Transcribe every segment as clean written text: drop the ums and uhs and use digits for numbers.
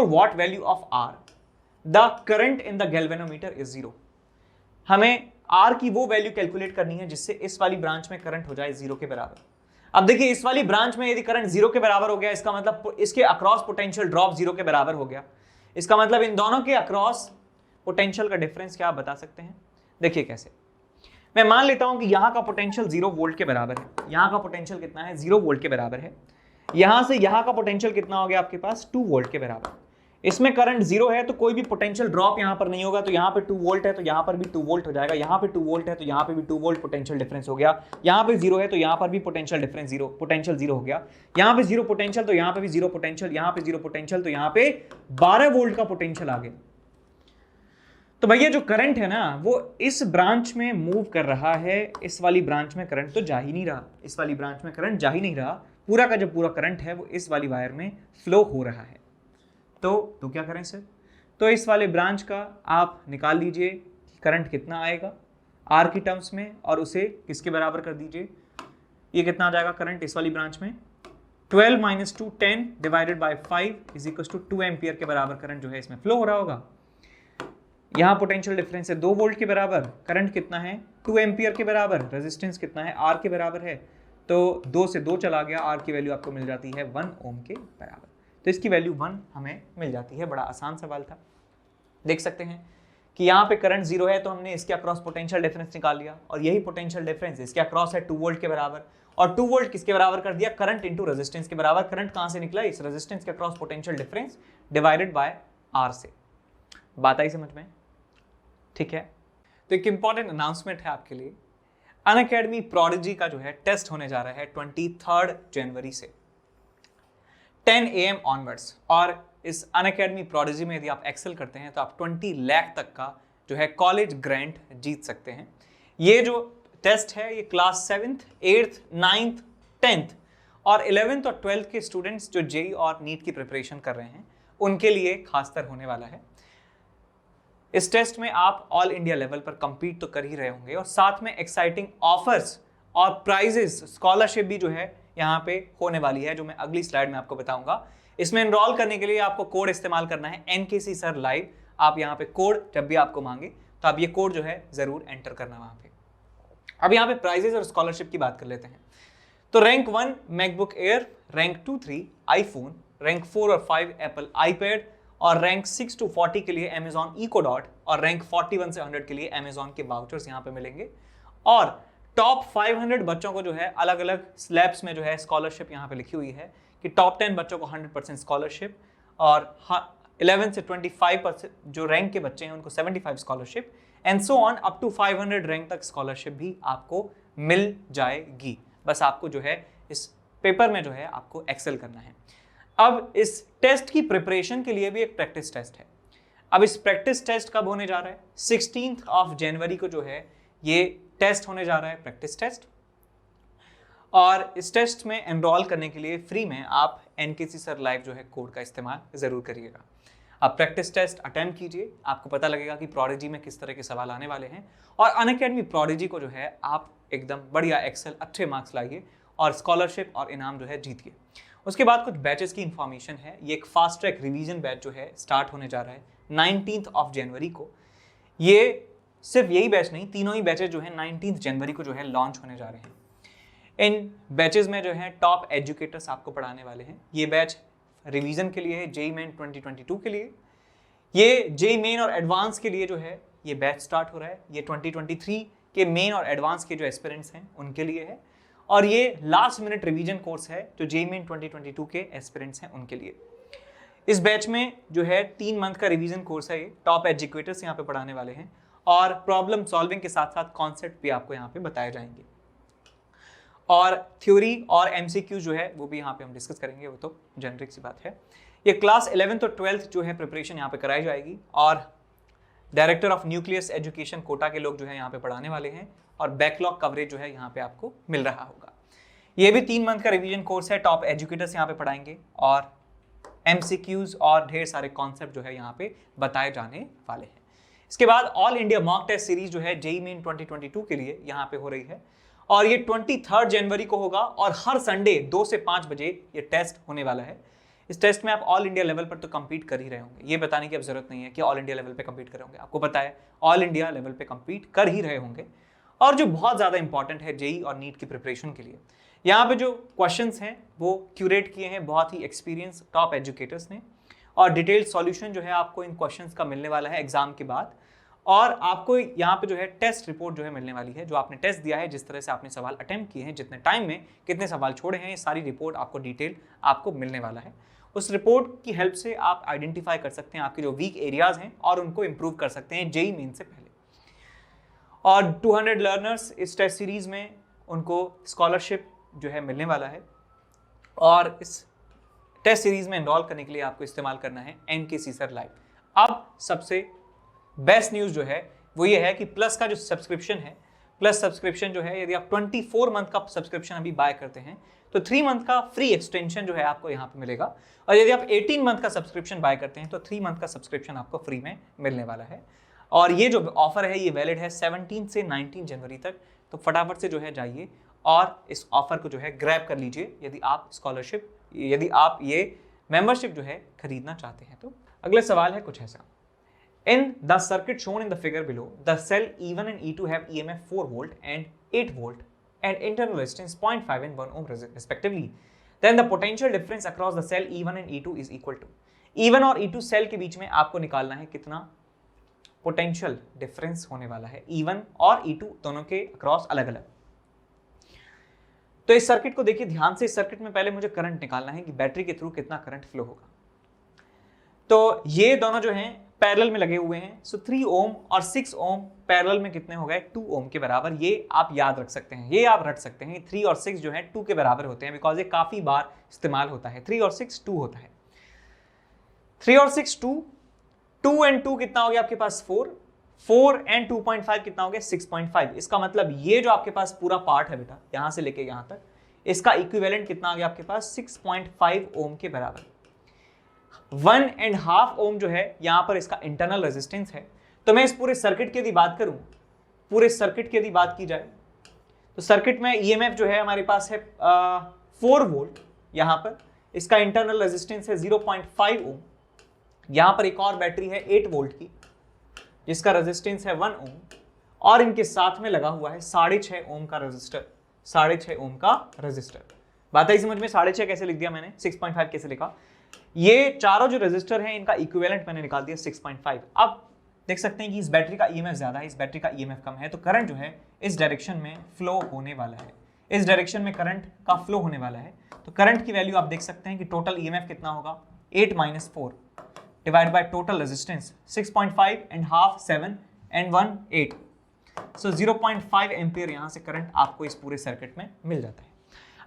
For what value of R the current in the galvanometer is 0। हमें are की वो value calculate करनी है जिससे इस वाली ब्रांच में करंट हो जाए 0 के बराबर। अब देखिए इस वाली ब्रांच में यदि करंट 0 के बराबर हो गया, इसका मतलब इसके अक्रॉस पोटेंशियल ड्रॉप 0 के बराबर हो गया। इसका मतलब इन दोनों के अक्रॉस पोटेंशियल का डिफरेंस क्या आप बता सकते हैं? देखिए कैसे, मैं मान लेता हूं कि यहां का पोटेंशियल 0 वोल्ट के बराबर है। यहां का पोटेंशियल कितना है? 0 वोल्ट के बराबर है। यहां से यहां का पोटेंशियल कितना हो गया आपके पास? 2 वोल्ट के बराबर। इसमें करंट 0 है तो कोई भी पोटेंशियल ड्रॉप यहां पर नहीं होगा, तो यहां पे 2 वोल्ट है तो यहां पर भी 2 वोल्ट हो जाएगा, यहां पे 2 वोल्ट है तो यहां पे भी 2 वोल्ट पोटेंशियल डिफरेंस हो गया, यहां पे 0 है तो यहां पर भी पोटेंशियल डिफरेंस 0 पोटेंशियल 0 हो गया, यहां पे 0 पोटेंशियल तो यहां पे भी 0 पोटेंशियल, यहां पे 0 पोटेंशियल तो यहां पे 12 वोल्ट का पोटेंशियल आ गया। तो भैया जो करंट है ना वो इस ब्रांच में मूव कर रहा है, इस वाली ब्रांच में करंट तो जा ही नहीं रहा, इस वाली ब्रांच में करंट जा ही नहीं रहा, पूरा का जो पूरा करंट है वो इस वाली वायर में फ्लो हो रहा है। तो क्या करें सर? तो इस वाले ब्रांच का आप निकाल लीजिए करंट कितना आएगा आर की टर्म्स में और उसे किसके बराबर कर दीजिए। ये कितना आ जाएगा करंट इस वाली ब्रांच में? 12 - 2 10 divided by 5 is equal to 2 ampere के बराबर करंट जो है इसमें फ्लो हो रहा होगा। यहां पोटेंशियल डिफरेंस है 2 वोल्ट के बराबर, करंट कितना है 2 एम्पियर के बराबर, रेजिस्टेंस कितना है आर के बराबर है, तो 2 से 2 चला गया, आर की वैल्यू आपको मिल जाती है 1 ओम के बराबर। तो इसकी वैल्यू 1 हमें मिल जाती है। बड़ा आसान सवाल था। देख सकते हैं कि यहाँ पे करंट 0 है तो हमने इसके अक्रॉस पोटेंशियल डिफरेंस निकाल लिया और यही पोटेंशियल डिफरेंस इसके अक्रॉस है 2 वोल्ट के बराबर, और 2 वोल्ट किसके बराबर कर दिया? करंट इंटू रेजिस्टेंस के बराबर। करंट कहां से निकला? इस रेजिस्टेंस के across potential difference divided by R से। बात आई समझ में? ठीक है। तो एक इंपॉर्टेंट अनाउंसमेंट है आपके लिए, अनअकैडमी प्रोडिजी का जो है टेस्ट होने जा रहा है 23 जनवरी से 10 AM ऑनवर्ड्स, और इस अनअकैडमी प्रोडिजी में यदि आप एक्सेल करते हैं तो आप 20 लाख तक का जो है कॉलेज ग्रांट जीत सकते हैं। ये जो टेस्ट है ये class 7th 8th 9th 10th और 11th और 12th के स्टूडेंट्स जो जेई और नीट की प्रिपरेशन कर रहे हैं उनके लिए खासकर होने वाला है। इस टेस्ट में आप ऑल इंडिया लेवल पर कंपीट तो कर ही रहे होंगे और साथ में एक्साइटिंग ऑफर्स और प्राइजेस, स्कॉलरशिप भी जो है यहाँ पे होने वाली है, जो मैं अगली स्लाइड में आपको बताऊंगा। इसमें एनरोल करने के लिए आपको कोड इस्तेमाल करना है NKC सर लाइव। आप यहाँ पे कोड जब भी आपको मांगे तो आप ये कोड जो है जरूर एंटर करना वहां पे। अब यहाँ पे प्राइजेस और स्कॉलरशिप की बात कर लेते हैं। तो rank 1 MacBook air, rank 2 3 iPhone, rank 4 और 5 एप्पल आईपैड, और रैंक 6 to 40 के लिए अमेजॉन इको डॉट, और रैंक 41 से 100 के लिए अमेजॉन के वाउचर्स यहाँ पे मिलेंगे। और टॉप 500 बच्चों को जो है अलग अलग स्लैब्स में जो है स्कॉलरशिप यहाँ पे लिखी हुई है कि टॉप 10 बच्चों को 100% स्कॉलरशिप, और 11 से 25% जो रैंक के बच्चे हैं उनको 75 scholarship, and so on up to 500 rank तक स्कॉलरशिप भी आपको मिल जाएगी। बस आपको जो है इस पेपर में जो है आपको एक्सेल करना है। अब इस टेस्ट की प्रिपरेशन के लिए भी एक प्रैक्टिस टेस्ट है। अब इस प्रैक्टिस टेस्ट कब होने जा रहा है? 16 जनवरी को जो है ये टेस्ट होने जा रहा है, प्रैक्टिस टेस्ट। और इस टेस्ट में एनरोल करने के लिए फ्री में आप NKC सर लाइव जो है कोड का इस्तेमाल जरूर करिएगा। आप प्रैक्टिस टेस्ट अटेम्प्ट कीजिए, आपको पता लगेगा कि प्रोडिजी में किस तरह के सवाल आने वाले हैं, और अनअकैडमी प्रोडिजी को जो है आप एकदम बढ़िया एक्सेल अच्छे मार्क्स लाइए और स्कॉलरशिप और इनाम जो है जीतिए। उसके बाद कुछ बैचेस की इंफॉर्मेशन है। ये एक फास्ट ट्रैक रिवीजन बैच जो है स्टार्ट होने जा रहा है 19 जनवरी को। ये सिर्फ यही बैच नहीं, तीनों ही बैचेस जो है 19 जनवरी को जो है लॉन्च होने जा रहे हैं। इन बैचेस में जो है टॉप एजुकेटर्स आपको पढ़ाने वाले हैं। ये बैच रिवीजन के लिए है, जेई मेन 2022 के लिए। ये जेई मेन और एडवांस के लिए जो है ये बैच स्टार्ट हो रहा है। ये 2023 के मेन और एडवांस के जो एस्पिरेंट्स हैं उनके लिए है, और ये लास्ट मिनट रिवीजन कोर्स है जो जेई मेन 2022 के एस्पिरेंट्स हैं उनके लिए। इस बैच में जो है 3 मंथ का रिवीजन कोर्स है। ये टॉप एजुकेटर्स यहाँ पे पढ़ाने वाले हैं, और प्रॉब्लम सॉल्विंग के साथ साथ कॉन्सेप्ट भी आपको यहाँ पे बताए जाएंगे, और थ्योरी और MCQ जो है वो भी यहाँ पे हम डिस्कस करेंगे, वो तो जेनरिक सी बात है। ये क्लास 11th और 12th जो है प्रिपरेशन यहाँ पे कराई जाएगी, और director of nucleus education Kota के लोग जो है यहाँ पे पढ़ाने वाले हैं, और बैकलॉग कवरेज जो है यहाँ पे आपको मिल रहा होगा। ये भी 3 मंथ का रिवीजन कोर्स है। टॉप एजुकेटर्स यहाँ पे पढ़ाएंगे, और MCQs और ढेर सारे कॉन्सेप्ट जो है यहाँ पे बताए जाने वाले हैं। इसके बाद all India mock test series जो है जेई मेन 2022 के लिए यहाँ पे हो रही है, और ये 23 जनवरी को होगा, और हर संडे 2 से 5 बजे ये टेस्ट होने वाला है। इस टेस्ट में आप ऑल इंडिया लेवल पर तो compete कर ही रहे होंगे, ये बताने की अब जरूरत नहीं है कि ऑल इंडिया लेवल पे compete कर रहे होंगे, आपको पता है ऑल इंडिया लेवल पे compete कर ही रहे होंगे। और जो बहुत ज़्यादा इंपॉर्टेंट है जेई और नीट की प्रिपरेशन के लिए, यहाँ पे जो क्वेश्चंस हैं वो क्यूरेट किए हैं बहुत ही एक्सपीरियंस टॉप एजुकेटर्स ने, और डिटेल्ड सॉल्यूशन जो है आपको इन क्वेश्चंस का मिलने वाला है एग्जाम के बाद। और आपको यहाँ पे जो है टेस्ट रिपोर्ट जो है मिलने वाली है, जो आपने टेस्ट दिया है, जिस तरह से आपने सवाल अटेम्प्ट किए हैं, जितने टाइम में कितने सवाल छोड़े हैं, ये सारी रिपोर्ट आपको डिटेल आपको मिलने वाला है। उस रिपोर्ट की हेल्प से आप आइडेंटिफाई कर सकते हैं आपके जो वीक एरियाज हैं और उनको इंप्रूव कर सकते हैं जेई मेन से पहले। और 200 लर्नर्स इस टेस्ट सीरीज में उनको स्कॉलरशिप जो है मिलने वाला है, और इस टेस्ट सीरीज में एनरोल करने के लिए आपको इस्तेमाल करना है एनकेसी सर लाइव। अब सबसे बेस्ट न्यूज़ जो है वो ये है कि प्लस का जो सब्सक्रिप्शन है, प्लस सब्सक्रिप्शन जो है, यदि आप 24 मंथ का सब्सक्रिप्शन अभी बाय करते हैं तो 3 मंथ का फ्री एक्सटेंशन जो है आपको यहाँ पे मिलेगा, और यदि आप 18 मंथ का सब्सक्रिप्शन बाय करते हैं तो 3 मंथ का सब्सक्रिप्शन आपको फ्री में मिलने वाला है। और ये जो ऑफर है ये वैलिड है 17 से 19 जनवरी तक, तो फटाफट से जो है जाइए और इस ऑफर को जो है ग्रैब कर लीजिए यदि आप स्कॉलरशिप, यदि आप ये मेंबरशिप जो है खरीदना चाहते हैं। तो अगला सवाल है कुछ ऐसा, In the circuit shown in the figure below, the cell E1 and E2 have EMF 4 volt and 8 volt and internal resistance 0.5 and 1 ohm respectively. Then the potential difference across the cell E1 and E2 is equal to, E1 और E2 cell के बीच में आपको निकालना है कितना potential difference होने वाला है, E1 और E2 दोनों के अक्रॉस अलग अलग। तो इस सर्किट को देखिए ध्यान से, इस सर्किट में पहले मुझे करंट निकालना है कि बैटरी के थ्रू कितना करंट फ्लो होगा। तो ये दोनों जो हैं पैरेलल में लगे हुए हैं, सो 3 ओम और 6 ओम पैरेलल में कितने हो गए, 2 ओम के बराबर। ये आप याद रख सकते हैं, ये आप रख सकते हैं, 3 और 6 जो है 2 के बराबर होते हैं, बिकॉज ये काफी बार इस्तेमाल होता है। 3 और 6 2 होता है, 3 और 6 2, 2 एंड 2 कितना हो गया आपके पास 4, 4 एंड 2.5 कितना हो गया 6.5। इसका मतलब ये जो आपके पास पूरा पार्ट है बेटा यहां से लेके यहां तक, इसका इक्विवेलेंट कितना आ गया आपके पास 6.5 ओम के बराबर। 1.5 ओम जो है यहां पर इसका इंटरनल रेजिस्टेंस है। तो मैं इस पूरे सर्किट की यदि बात करूं, पूरे सर्किट की यदि बात की जाए तो सर्किट में ईएमएफ जो है हमारे पास है 4 वोल्ट, यहां पर इसका इंटरनल रेजिस्टेंस है 0.5 ओम। यहां पर एक और बैटरी है 8 वोल्ट की जिसका रेजिस्टेंस है 1 ओम, और इनके साथ में लगा हुआ है 6.5 ओम का रजिस्टर, 6.5 ओम का रजिस्टर। बात आई समझ में? 6.5 कैसे लिख दिया मैंने, 6.5 कैसे लिखा? ये चारों जो रेजिस्टर हैं इनका इक्विवेलेंट मैंने निकाल दिया 6.5। अब देख सकते हैं कि इस बैटरी का ईएमएफ ज्यादा है, इस बैटरी का ईएमएफ कम है, तो करंट जो है इस डायरेक्शन में फ्लो होने वाला है, इस डायरेक्शन में करंट का फ्लो होने वाला है। तो करंट की वैल्यू आप देख सकते हैं कि टोटल ईएमएफ कितना होगा 8 - 4 divide by total resistance 6.5 and half 7 and 1 8, so 0.5 ampere यहां से करंट आपको इस पूरे सर्किट में मिल जाता है।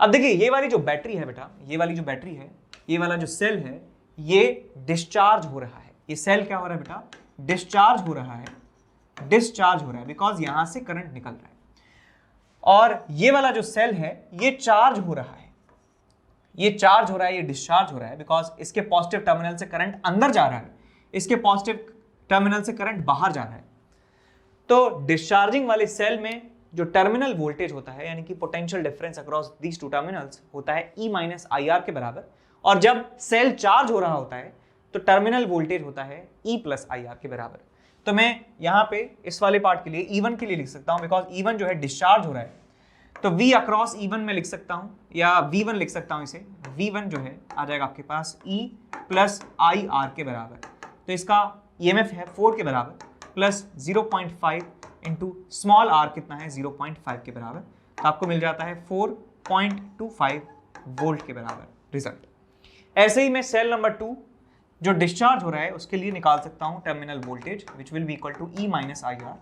अब देखिए ये वाली जो बैटरी है बेटा, ये वाली जो बैटरी है, ये वाला जो सेल है ये डिस्चार्ज हो रहा है। ये सेल क्या हो रहा है बेटा, डिस्चार्ज हो रहा है, डिस्चार्ज हो रहा है बिकॉज यहां से करंट निकल रहा है। और ये वाला जो सेल है ये चार्ज हो रहा है, ये चार्ज हो रहा है, ये डिस्चार्ज हो रहा है बिकॉज इसके पॉजिटिव टर्मिनल से करंट अंदर जा रहा है, इसके पॉजिटिव टर्मिनल से करंट बाहर जा रहा है। तो डिस्चार्जिंग वाले सेल में जो टर्मिनल वोल्टेज होता है यानी कि potential difference across these two terminals होता है E - IR के बराबर, और जब सेल चार्ज हो रहा होता है तो टर्मिनल वोल्टेज होता है E + IR के बराबर। तो मैं यहाँ पे इस वाले पार्ट के लिए E1 के लिए लिख सकता हूँ बिकॉज E1 जो है डिस्चार्ज हो रहा है, तो V अक्रॉस E1 में लिख सकता हूँ या V1 लिख सकता हूँ इसे। V1 जो है आ जाएगा आपके पास E + IR के बराबर, तो इसका EMF है 4 के बराबर प्लस 0.5 इंटू स्मॉल r कितना है 0.5 के बराबर, तो आपको मिल जाता है 4.25 वोल्ट के बराबर रिजल्ट। ऐसे ही मैं सेल नंबर 2 जो डिस्चार्ज हो रहा है उसके लिए निकाल सकता हूं terminal voltage which will be equal to E - IR।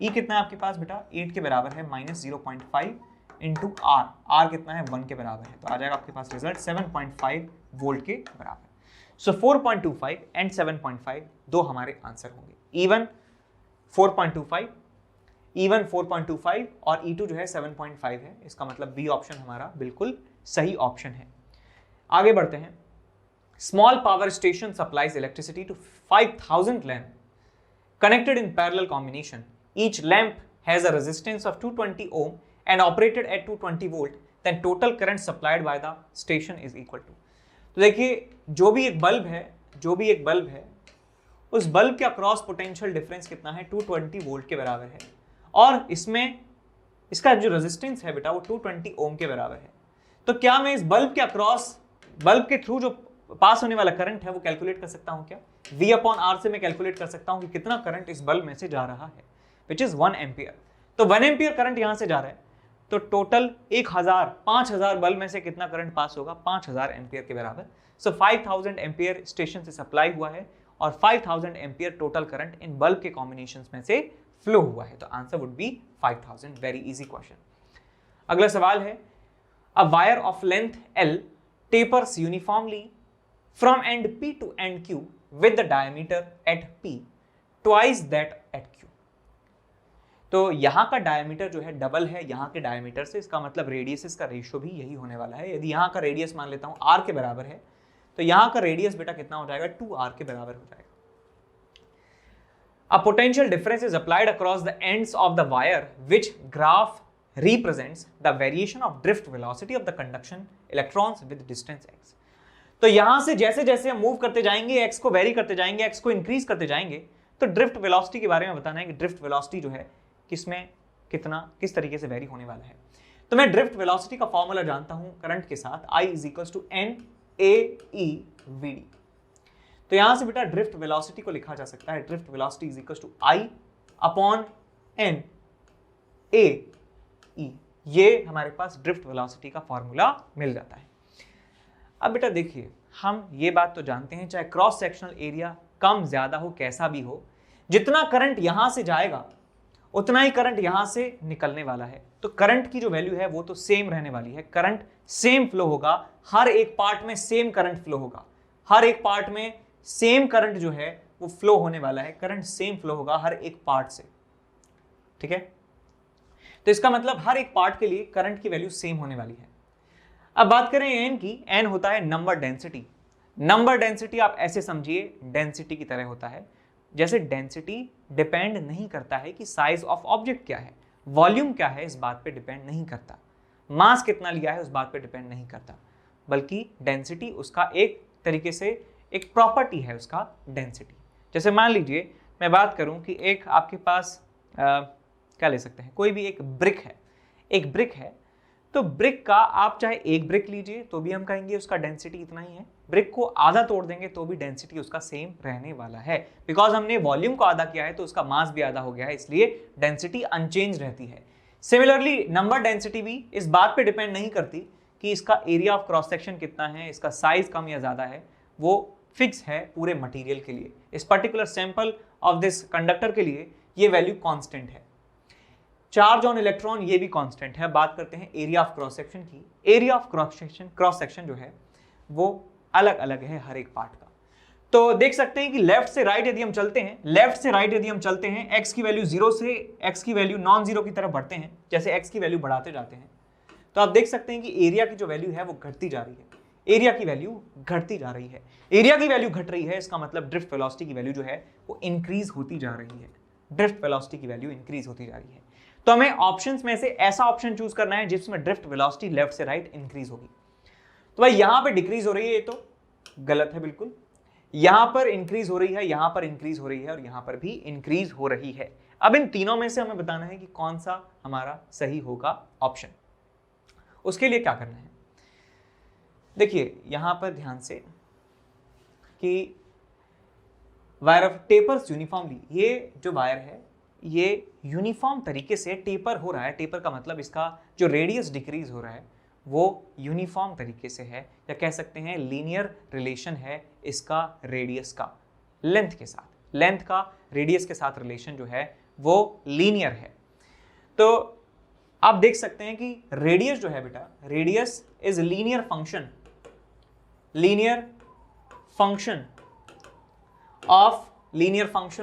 E कितना है आपके पास बेटा 8 के बराबर है -0.5 इंटू R, R कितना है 1 के बराबर है, तो आ जाएगा आपके पास रिजल्ट 7.5 वोल्ट के बराबर। सो 4.25 एंड 7.5 दो हमारे आंसर होंगे। E1 4.25, E1 4.25 और E2 जो है 7.5 है, इसका मतलब बी ऑप्शन हमारा बिल्कुल सही ऑप्शन है। आगे बढ़ते हैं। Small power station supplies electricity to 5000 lamp connected in parallel combination. Each lamp has a resistance of 220 ohm and operated at 220 volt, then total current supplied by the station is equal to. तो देखिए जो भी एक bulb है उस bulb के across potential difference कितना है, 220 वोल्ट के बराबर है, और इसमें इसका जो रेजिस्टेंस है बेटा वो 220 ओम के बराबर है। तो क्या मैं इस बल्ब के अक्रॉस, बल्ब के थ्रू जो पास होने वाला करंट है वो कैलकुलेट कर सकता हूं क्या? V/R से मैं कैलकुलेट कर सकता हूं कि कितना करंट इस बल्ब में से जा रहा है, विच इज 1 एम्पियर। तो 1 एम्पियर करंट यहां से जा रहा है, तो टोटल 5000 बल्ब में से कितना करंट पास होगा, 5000 एम्पियर के बराबर। सो 5000 एम्पियर स्टेशन से सप्लाई हुआ है और 5000 ampere total current in bulb के कॉम्बिनेशंस में से फ्लो हुआ है। तो answer would be 5000। Very easy question. अगला सवाल है, a wire of length L tapers uniformly from end P to end Q with the diameter at P twice that at Q। तो यहां का डायमीटर जो है डबल है यहां के डायमीटर से, इसका मतलब रेडियस का रेशियो भी यही होने वाला है। यदि यहां का रेडियस मान लेता हूं r के बराबर है, तो यहां का रेडियस बेटा कितना हो जाएगा, 2r के बराबर हो जाएगा। A potential difference is applied across the ends of the wire, which graph represents the variation of drift velocity of the conduction electrons with distance x। तो यहां से जैसे जैसे हम मूव करते जाएंगे, x को वेरी करते जाएंगे, x को इंक्रीज करते जाएंगे, तो ड्रिफ्ट वेलोसिटी के बारे में बताना है कि ड्रिफ्ट वेलोसिटी जो है किसमें किस तरीके से वेरी होने वाला है। तो मैं ड्रिफ्ट वेलोसिटी का फॉर्मूला जानता हूं करंट के साथ, I = NAEVD। तो यहां से बेटा ड्रिफ्ट वेलोसिटी को लिखा जा सकता है, ड्रिफ्ट वेलोसिटी I/NAE। ये हमारे पास ड्रिफ्ट वेलोसिटी का फॉर्मूला मिल जाता है। अब बेटा देखिए, हम ये बात तो जानते हैं, चाहे क्रॉस सेक्शनल एरिया कम ज्यादा हो, कैसा भी हो, जितना करंट यहां से जाएगा उतना ही करंट यहां से निकलने वाला है। तो करंट की जो वैल्यू है वो तो सेम रहने वाली है, करंट सेम फ्लो होगा, हर एक पार्ट में सेम करंट फ्लो होगा, हर एक पार्ट में सेम करंट जो है वो फ्लो होने वाला है, करंट सेम फ्लो होगा हर एक पार्ट से, ठीक है। तो इसका मतलब हर एक पार्ट के लिए करंट की वैल्यू सेम होने वाली है। अब बात करें एन की, एन होता है नंबर डेंसिटी। नंबर डेंसिटी आप ऐसे समझिए, डेंसिटी की तरह होता है, जैसे डेंसिटी डिपेंड नहीं करता है कि साइज ऑफ ऑब्जेक्ट क्या है, वॉल्यूम क्या है, इस बात पे डिपेंड नहीं करता, मास कितना लिया है उस बात पे डिपेंड नहीं करता, बल्कि डेंसिटी उसका एक तरीके से एक प्रॉपर्टी है उसका डेंसिटी। जैसे मान लीजिए मैं बात करूं कि एक आपके पास क्या ले सकते हैं, कोई भी एक ब्रिक है, तो ब्रिक का आप चाहे एक ब्रिक लीजिए तो भी हम कहेंगे उसका डेंसिटी इतना ही है, ब्रिक को आधा तोड़ देंगे तो भी डेंसिटी उसका सेम रहने वाला है, बिकॉज हमने वॉल्यूम को आधा किया है तो उसका मास भी आधा हो गया है, इसलिए डेंसिटी अनचेंज रहती है। सिमिलरली नंबर डेंसिटी भी इस बात पे डिपेंड नहीं करती कि इसका एरिया ऑफ क्रॉस सेक्शन कितना है, इसका साइज कम या ज्यादा है, वो फिक्स है पूरे मटेरियल के लिए। इस particular sample of this conductor के लिए ये वैल्यू कांस्टेंट है। चार्ज ऑन इलेक्ट्रॉन ये भी कांस्टेंट है। बात करते हैं एरिया ऑफ क्रॉस सेक्शन की। एरिया ऑफ क्रॉस सेक्शन जो है वो अलग अलग है हर एक पार्ट का। तो देख सकते हैं कि लेफ्ट से राइट यदि हम चलते हैं, x की वैल्यू 0 से x की वैल्यू नॉन जीरो की तरफ बढ़ते हैं, जैसे x की वैल्यू बढ़ाते जाते हैं, तो आप देख सकते हैं कि एरिया की जो वैल्यू है वो घटती जा रही है, एरिया की वैल्यू घटती जा रही है। एरिया की वैल्यू घट रही है, इसका मतलब ड्रिफ्ट वेलोसिटी की वैल्यू जो है वो इंक्रीज होती जा रही है, ड्रिफ्ट वेलोसिटी की वैल्यू इंक्रीज होती जा रही है। तो हमें ऑप्शंस में से ऐसा ऑप्शन चूज करना है जिसमें ड्रिफ्ट वेलोसिटी लेफ्ट से राइट इंक्रीज होगी। तो भाई यहां पे डिक्रीज हो रही है, ये तो गलत है बिल्कुल, यहां पर इंक्रीज हो रही है, यहां पर इंक्रीज हो रही है और यहां पर भी इंक्रीज हो रही है। अब इन तीनों में से हमें बताना है कि कौन सा हमारा सही होगा ऑप्शन। उसके लिए क्या करना है, देखिए यहां पर ध्यान से कि वायर ऑफ टेपर्स यूनिफॉर्मली, ये जो वायर है ये यूनिफॉर्म तरीके से टेपर हो रहा है। टेपर का मतलब इसका जो रेडियस डिक्रीज हो रहा है वो यूनिफॉर्म तरीके से है, या कह सकते हैं लीनियर रिलेशन है इसका रेडियस का लेंथ के साथ, लेंथ का रेडियस के साथ रिलेशन जो है वो लीनियर है। तो आप देख सकते हैं कि रेडियस जो है बेटा, radius is linear function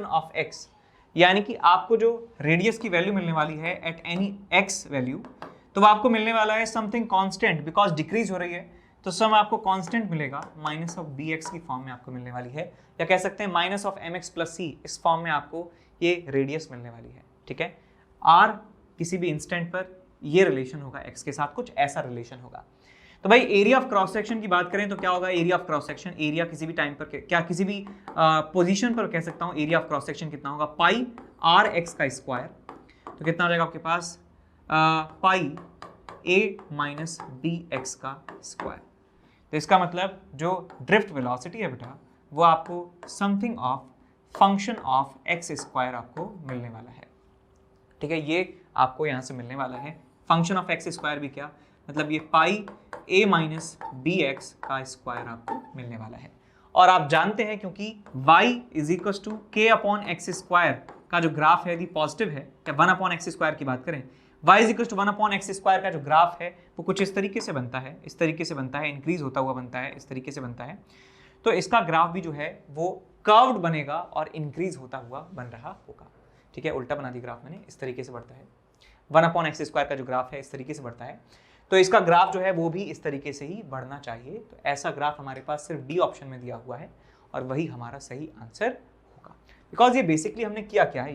of x, यानी कि आपको जो रेडियस की वैल्यू मिलने वाली है एट एनी एक्स वैल्यू, तो वो आपको मिलने वाला है समथिंग कांस्टेंट, बिकॉज डिक्रीज हो रही है तो सम आपको कांस्टेंट मिलेगा माइनस ऑफ बी एक्स की फॉर्म में आपको मिलने वाली है, या कह सकते हैं minus of M X plus C, इस फॉर्म में आपको ये रेडियस मिलने वाली है, ठीक है। आर किसी भी इंस्टेंट पर ये रिलेशन होगा एक्स के साथ, कुछ ऐसा रिलेशन होगा। तो भाई एरिया ऑफ क्रॉस सेक्शन की बात करें तो क्या होगा, area of cross section, area किसी भी टाइम पर क्या किसी भी पोजीशन पर कह सकता हूं एरिया ऑफ क्रॉस सेक्शन कितना होगा, पाई आर एक्स का स्क्वायर। तो कितना हो जाएगा आपके पास, पाई ए माइनस बी एक्स का स्क्वायर। तो इसका मतलब जो ड्रिफ्ट वेलोसिटी है बेटा वो आपको something of function of x square आपको मिलने वाला है। ठीक है, ये आपको यहाँ से मिलने वाला है। फंक्शन ऑफ एक्स स्क्वायर भी क्या मतलब, ये पाई ए माइनस बी एक्स का स्क्वायर आपको मिलने वाला है। और आप जानते हैं क्योंकि y इज इक्वल टू के अपॉन एक्स स्क्वायर का जो ग्राफ है यदि पॉजिटिव है, या 1 अपॉन एक्स स्क्वायर की बात करें, y is equal to 1 upon x square का जो ग्राफ है वो कुछ इस तरीके से बनता है, इस तरीके से बनता है, इंक्रीज होता हुआ बनता है, इस तरीके से बनता है। तो इसका ग्राफ भी जो है वो कर्व्ड बनेगा और इंक्रीज होता हुआ बन रहा होगा। ठीक है, उल्टा बना दी ग्राफ मैंने, इस तरीके से बढ़ता है। 1 अपॉन एक्स स्क्वायर का जो ग्राफ है इस तरीके से बढ़ता है, तो इसका ग्राफ जो है वो भी इस तरीके से ही बढ़ना चाहिए। तो ऐसा ग्राफ हमारे पास सिर्फ डी ऑप्शन में दिया हुआ है और वही हमारा सही आंसर होगा। बिकॉज ये बेसिकली हमने किया क्या है,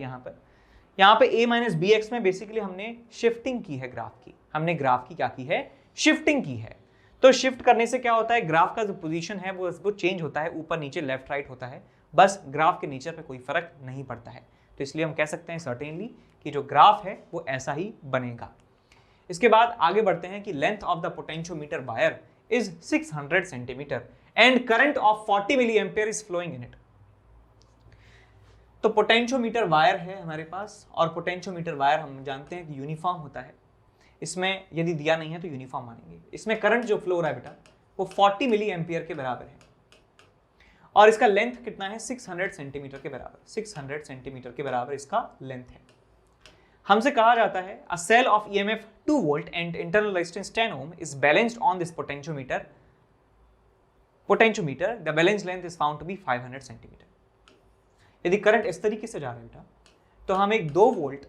यहाँ पे a माइनस बी एक्स में बेसिकली हमने शिफ्टिंग की है ग्राफ की, हमने ग्राफ की क्या की है, शिफ्टिंग की है। तो शिफ्ट करने से क्या होता है, ग्राफ का जो पोजीशन है वो चेंज होता है, ऊपर नीचे लेफ्ट राइट होता है, बस ग्राफ के नेचर पे कोई फर्क नहीं पड़ता है। तो इसलिए हम कह सकते हैं सर्टेनली कि जो ग्राफ है वो ऐसा ही बनेगा। इसके बाद आगे बढ़ते हैं कि length of the potentiometer wire is 600 centimetre and current of 40 milli ampere is flowing in it. तो पोटेंशियोमीटर वायर है हमारे पास, और पोटेंशियोमीटर वायर हम जानते हैं कि यूनिफॉर्म होता है, इसमें यदि दिया नहीं है तो यूनिफॉर्म मानेंगे। इसमें करंट जो फ्लो हो रहा है बेटा वो 40 मिली एम्पियर के बराबर है, और इसका लेंथ कितना है, 600 सेंटीमीटर के बराबर, 600 सेंटीमीटर के बराबर इसका लेंथ है। हमसे कहा जाता है a cell of EMF 2 volt and internal resistance 10 ohm is balanced on this potentiometer, the balance length is found to be 500 centimetre. यदि करंट इस तरीके से जा रहा है बेटा तो हम एक 2 वोल्ट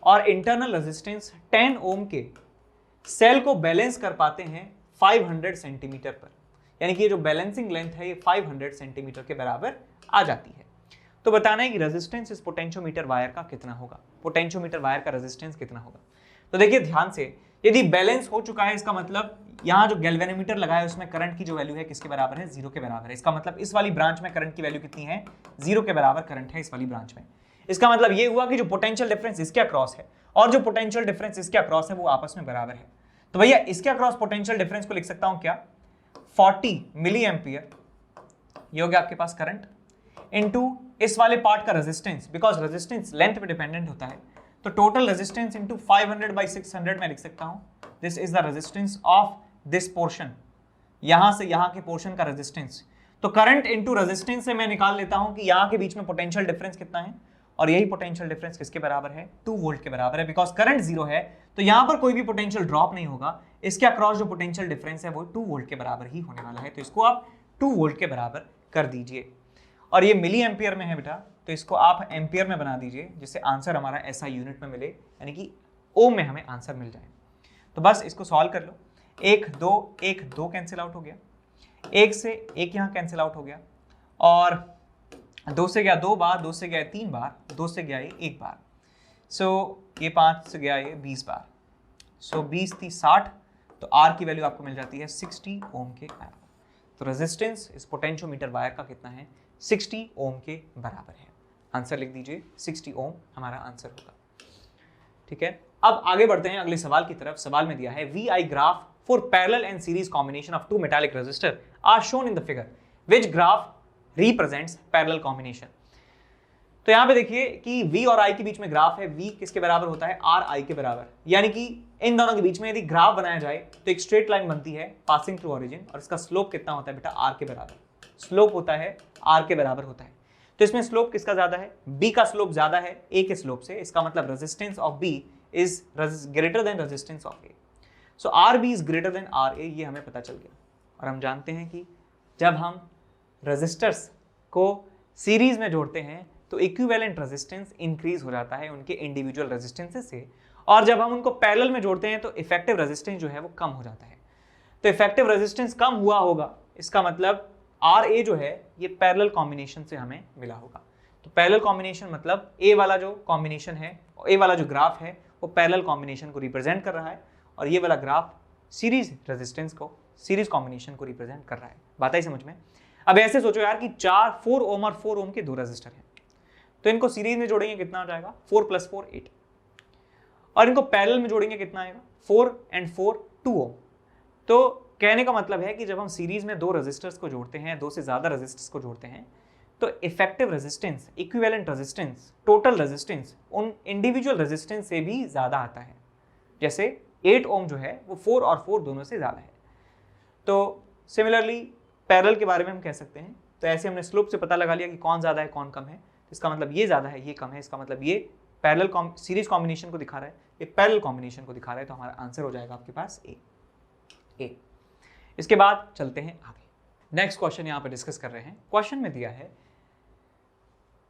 और इंटरनल रेजिस्टेंस 10 ओम के सेल को बैलेंस कर पाते हैं 500 सेंटीमीटर पर, यानी कि ये जो बैलेंसिंग लेंथ है ये 500 सेंटीमीटर के बराबर आ जाती है। तो बताना है कि रेजिस्टेंस इस पोटेंशियोमीटर वायर का कितना होगा, पोटेंशियोमीटर वायर का रेजिस्टेंस कितना होगा। तो देखिए ध्यान से, यदि बैलेंस हो चुका है इसका मतलब यहाँ जो गैल्वेनोमीटर लगा है उसमें करंट की जो वैल्यू है किसके बराबर है, 0 के बराबर है। इसका मतलब इस वाली ब्रांच में करंट की वैल्यू कितनी है, 0 के बराबर करंट है इस वाली ब्रांच में। इसका मतलब ये हुआ कि जो पोटेंशियल डिफरेंस इसके अक्रॉस है और जो पोटेंशियल डिफरेंस इसके अक्रॉस है वो आपस में बराबर है। तो भैया इसके अक्रॉस पोटेंशियल डिफरेंस को लिख सकता हूं क्या, 40 मिली एम्पियर, ये हो गया आपके पास करंट, इनटू इस वाले पार्ट का रेजिस्टेंस, बिकॉज रेजिस्टेंस लेंथ पे डिपेंडेंट होता है, तो टोटल रेजिस्टेंस इनटू 500 बाई 600 मैं लिख सकता हूं, this is the resistance of this portion, यहां से यहां के पोर्शन का रेजिस्टेंस। तो करंट इनटू रेजिस्टेंस से मैं निकाल लेता हूं कि यहां के बीच में पोटेंशियल डिफरेंस कितना है, और यही पोटेंशियल डिफरेंस किसके बराबर है, 2 वोल्ट के बराबर है। बिकॉज करंट 0 है तो यहां पर कोई भी पोटेंशियल ड्रॉप नहीं होगा, इसके अक्रॉस जो पोटेंशियल डिफरेंस है वो 2 वोल्ट के बराबर ही होने वाला है। तो इसको आप 2 वोल्ट के बराबर कर दीजिए, और ये मिली एम्पियर में है बेटा तो इसको आप एम्पियर में बना दीजिए, जिससे आंसर हमारा ऐसा यूनिट में मिले, यानी कि ओम में हमें आंसर मिल जाए। तो बस इसको सॉल्व कर लो, 1 2 कैंसिल आउट हो गया, 1 से 1 यहाँ कैंसिल आउट हो गया, और 2 से गया 2 बार, 2 से गया 3 बार, 2 से गया ये 1 बार, सो ये 5 से गया ये 20 बार, सो 20 30 60, तो आर की वैल्यू आपको मिल जाती है 60 ओम के बराबर। तो रेजिस्टेंस इस पोटेंशियोमीटर वायर का कितना है, 60 ओम के बराबर है। आंसर लिख दीजिए, 60 ओम हमारा आंसर होगा। ठीक है, अब आगे बढ़ते हैं अगले सवाल की तरफ। सवाल में दिया है VI graph for parallel and series combination of 2 metallic resistor are shown in the figure, which graph represents parallel combination. तो यहां पे देखिए कि V और I के बीच में ग्राफ है, V किसके बराबर होता है, RI के बराबर, यानी कि इन दोनों के बीच में यदि ग्राफ बनाया जाए तो एक स्ट्रेट लाइन बनती है पासिंग थ्रू ओरिजिन, और इसका स्लोप कितना होता है बेटा, R के बराबर, स्लोप होता है R के बराबर होता है। तो इसमें स्लोप किसका ज्यादा है, B का स्लोप ज्यादा है A के स्लोप से, इसका मतलब resistance of B is greater than resistance of A, so RB is greater than RA, ये हमें पता चल गया। और हम जानते हैं कि जब हम रेजिस्टर्स को सीरीज में जोड़ते हैं तो इक्विवेलेंट रेजिस्टेंस इंक्रीज हो जाता है उनके इंडिविजुअल रेजिस्टेंसेस से, और जब हम उनको पैरेलल में जोड़ते हैं तो इफेक्टिव रेजिस्टेंस जो है वो कम हो जाता है। तो इफेक्टिव रेजिस्टेंस कम हुआ होगा, इसका मतलब RA जो है ये पैरेलल कॉम्बिनेशन से हमें मिला होगा। तो पैरेलल कॉम्बिनेशन मतलब A वाला जो कॉम्बिनेशन है, A वाला जो ग्राफ है वो पैरेलल कॉम्बिनेशन को रिप्रेजेंट कर रहा है, और ये वाला ग्राफ सीरीज रेजिस्टेंस को सीरीज कॉम्बिनेशन को रिप्रेजेंट कर रहा है। बात आई समझ में? अब ऐसे सोचो यार कि 4 ओम और 4 ओम के 2 रजिस्टर हैं, तो इनको सीरीज में जोड़ेंगे कितना हो जाएगा 4 + 4 8, और इनको पैरेलल में जोड़ेंगे कितना आएगा 4 and 4 2 ओम। तो कहने का मतलब है कि जब हम सीरीज में 2 रजिस्टर्स को जोड़ते हैं, 2 से ज्यादा रजिस्टर्स को जोड़ते हैं, तो effective resistance, equivalent resistance, total resistance उन इंडिविजुअल रेजिस्टेंस से भी ज्यादा आता है। जैसे 8 ओम जो है वो 4 और 4 दोनों से ज्यादा है। तो सिमिलरली पैरेलल के बारे में हम कह सकते हैं। तो ऐसे हमने स्लोप से पता लगा लिया कि कौन ज्यादा है कौन कम है। इसका मतलब ये ज्यादा है ये कम है, इसका मतलब ये पैरेलल सीरीज कॉम्बिनेशन को दिखा रहा है, ये पैरेलल कॉम्बिनेशन को दिखा रहा है। तो हमारा आंसर हो जाएगा आपके पास ए। इसके बाद चलते हैं आगे। नेक्स्ट क्वेश्चन यहां पर डिस्कस कर रहे हैं। क्वेश्चन में दिया है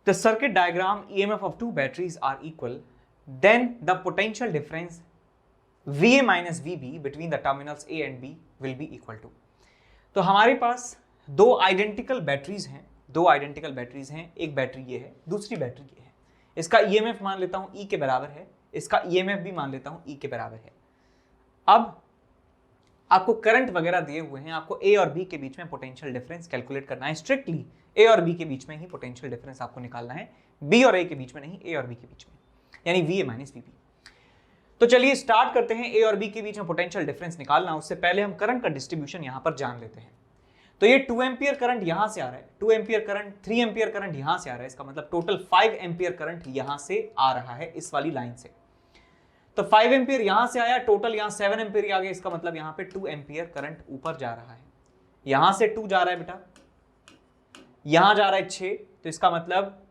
the circuit diagram EMF of 2 batteries are equal, then the potential difference VA minus VB between the terminals A and B will be equal to। तो हमारे पास 2 आइडेंटिकल बैटरीज हैं, एक बैटरी ये है, दूसरी बैटरी ये है। इसका EMF मान लेता हूं E के बराबर है, इसका EMF भी मान लेता हूं E के बराबर है। अब आपको करंट वगैरह दिए हुए हैं, आपको A और B के बीच में पोटेंशियल डिफरेंस कैलकुलेट करना है। स्ट्रिक्टली A और B के बीच में ही पोटेंशियल डिफरेंस आपको निकालना है, B और A के बीच में नहीं, A और B के बीच में, यानी VA minus VB। तो चलिए स्टार्ट करते हैं A और B के बीच में पोटेंशियल डिफरेंस निकालना। उससे पहले हम करंट का डिस्ट्रीब्यूशन यहां पर जान लेते हैं। तो ये 2 एम्पियर करंट यहां से आ रहा है, 2 एम्पियर करंट, 3 एम्पियर करंट यहां से आ रहा है, इसका मतलब टोटल 5 एम्पियर करंट यहां से आ रहा है इस वाली लाइन से। तो 5 एम्पियर यहां से आया, टोटल यहां 7 एम्पियर आ गया, इसका मतलब यहां पे 2 एम्पियर करंट ऊपर जा रहा है। यहां से 2 जा रहा है बेटा, यहां जा रहा है 6, तो इसका मतलब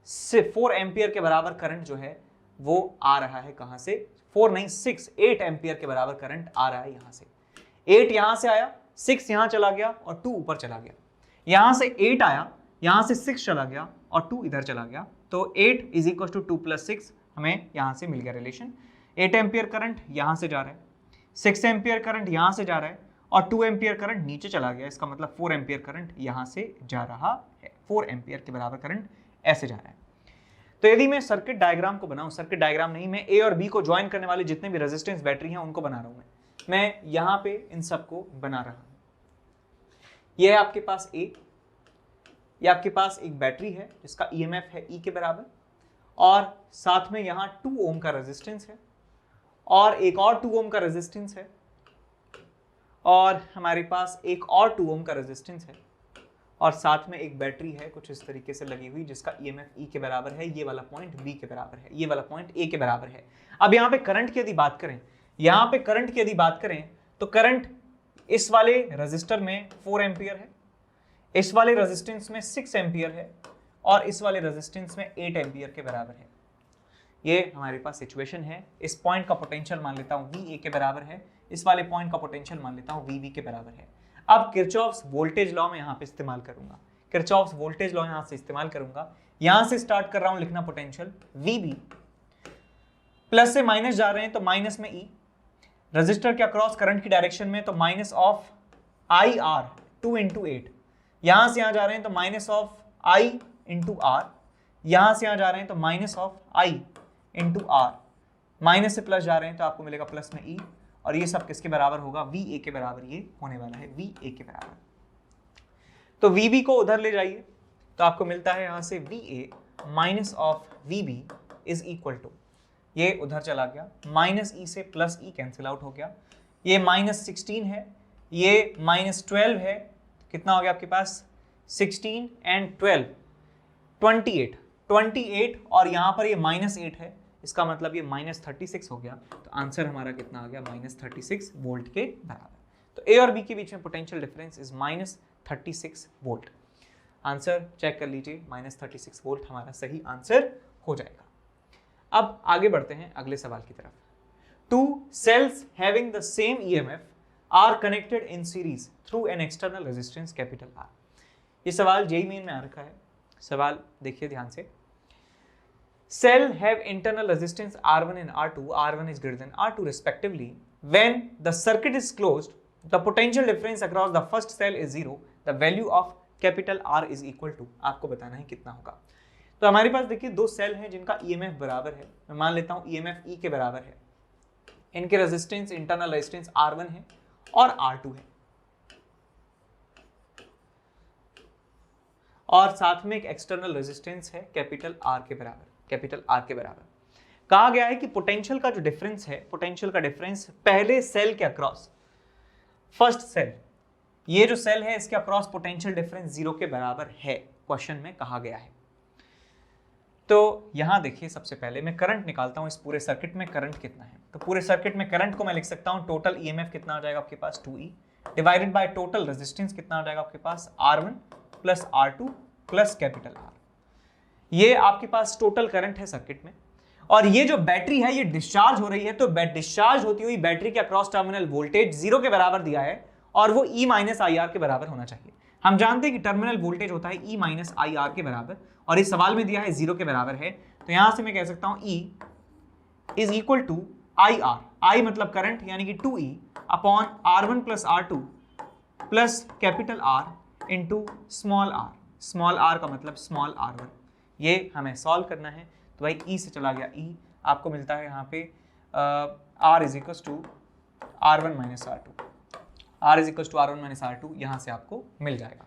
4 एम्पियर के बराबर करंट जो है वो आ रहा है कहां से, 4 नहीं 6, 8 एम्पियर के बराबर करंट आ रहा है यहां से। 8 यहां से आया, 6 यहां चला गया और 2 ऊपर चला गया। यहां से 8 आया, यहां से 6 चला गया और 2 इधर चला गया। तो 8 = 2 + 6 हमें यहां से मिल गया रिलेशन। 8 एम्पियर करंट यहां से जा रहा है, 6 एम्पियर करंट यहां से जा रहा है और 2 एम्पियर करंट नीचे चला गया, इसका मतलब 4 एम्पियर करंट यहां से जा रहा है। 4 एम्पियर के बराबर करंट ऐसे जा रहा है। तो यदि मैं सर्किट डायग्राम को बनाऊं, सर्किट डायग्राम नहीं, मैं A और B को ज्वाइन करने वाले जितने भी रेजिस्टेंस बैटरी हैं उनको बना रहा हूं। मैं यहां पे इन सबको बना रहा हूं। यह है आपके पास A, ये आपके पास एक बैटरी है जिसका EMF है E के बराबर, और साथ में यहां 2 ओम का रेजिस्टेंस है और एक और 2 ओम का रेजिस्टेंस है, और हमारे पास एक और 2 ओम का रेजिस्टेंस है, और साथ में एक बैटरी है कुछ इस तरीके से लगी हुई जिसका EMF E के बराबर है, ये वाला पॉइंट B के बराबर है, ये वाला पॉइंट A के बराबर है। अब यहाँ पे करंट की यदि बात करें, यहाँ पे करंट की यदि बात करें तो करंट इस वाले रेजिस्टर में 4 एम्पियर है, इस वाले रेजिस्टेंस में 6 एम्पियर है और इस वाले रेजिस्टेंस में 8 एम्पियर के बराबर है। ये हमारे पास सिचुएशन है। इस पॉइंट का पोटेंशियल मान लेता हूँ VA के बराबर है, इस वाले पॉइंट का पोटेंशियल मान लेता हूँ VB के बराबर है। अब किरचॉफ्स वोल्टेज लॉ में यहाँ पे इस्तेमाल करूंगा, किरचॉफ्स वोल्टेज लॉ यहाँ से इस्तेमाल करूंगा। यहाँ से स्टार्ट कर रहा हूँ लिखना पोटेंशियल VB, प्लस से माइनस जा रहे हैं तो माइनस में E, रजिस्टर के अक्रॉस करंट की डायरेक्शन में तो माइनस ऑफ IR 2 × 8, यहाँ से यहाँ जा रहे हैं तो माइनस ऑफ I × R, यहाँ से यहाँ जा रहे हैं तो minus of I × R, minus से प्लस जा रहे हैं तो आपको मिलेगा प्लस में E, और ये सब किसके बराबर होगा, VA के बराबर ये होने वाला है, VA के बराबर। तो VB को उधर ले जाइए तो आपको मिलता है यहां से VA minus of VB is equal to, ये उधर चला गया, माइनस E से प्लस E कैंसिल आउट हो गया, ये -16 है, ये -12 है, कितना हो गया आपके पास 16 and 12 28 और यहाँ पर ये -8 है, इसका मतलब ये -36 हो गया। तो आंसर हमारा कितना आ गया, -36 वोल्ट के बराबर। तो A और B के बीच में potential difference is -36 volt. Answer check कर लीजिए, -36 वोल्ट हमारा सही आंसर हो जाएगा। अब आगे बढ़ते हैं अगले सवाल की तरफ। 2 cells having the same EMF are connected in series through an external resistance R। ये सवाल जेईई मेन में आ रखा है। सवाल देखिए ध्यान से। Cell have internal resistance R1 and R2, R1 is greater than R2 respectively. When the circuit is closed, the potential difference across the first cell is 0. The value of capital R is equal to, आपको बताना है कितना होगा। तो हमारे पास देखिए 2 cell हैं जिनका EMF बराबर है, मैं मान लेता हूं EMF E के बराबर है, इनके रेजिस्टेंस इंटरनल रेजिस्टेंस R1 है और R2 है। और साथ में एक एक्सटर्नल रेजिस्टेंस है कैपिटल आर के बराबर। कहा गया है कि पोटेंशियल का जो डिफरेंस है, पोटेंशियल का डिफरेंस पहले सेल के अक्रॉस, फर्स्ट सेल, ये जो सेल है इसके अक्रॉस पोटेंशियल डिफरेंस 0 के बराबर है, क्वेश्चन में कहा गया है। तो यहां देखिए, सबसे पहले मैं करंट निकालता हूं, इस पूरे सर्किट में करंट कितना है। तो पूरे सर्किट में करंट को मैं लिख सकता हूं, टोटल ईएमएफ कितना हो जाएगा आपके पास 2E divided by total resistance कितना हो जाएगा आपके पास R1 plus R2 plus capital R। ये आपके पास टोटल करंट है सर्किट में। और ये जो बैटरी है ये डिस्चार्ज हो रही है, तो डिस्चार्ज होती हुई बैटरी के अक्रॉस टर्मिनल वोल्टेज 0 के बराबर दिया है और वो E माइनस आई आर के बराबर होना चाहिए। हम जानते हैं कि टर्मिनल वोल्टेज होता है E माइनस आई आर के बराबर, और इस सवाल में दिया है 0 के बराबर है, तो यहां से मैं कह सकता हूं E is equal to I R, I मतलब करंट यानी कि 2E upon R1 plus R2 plus capital R into small r का मतलब स्मॉल r1। ये हमें सॉल्व करना है, तो भाई E से चला गया E, आपको मिलता है यहाँ पे R is equal to R1 minus R2, R is equal to R1 minus R2, यहाँ से आपको मिल जाएगा।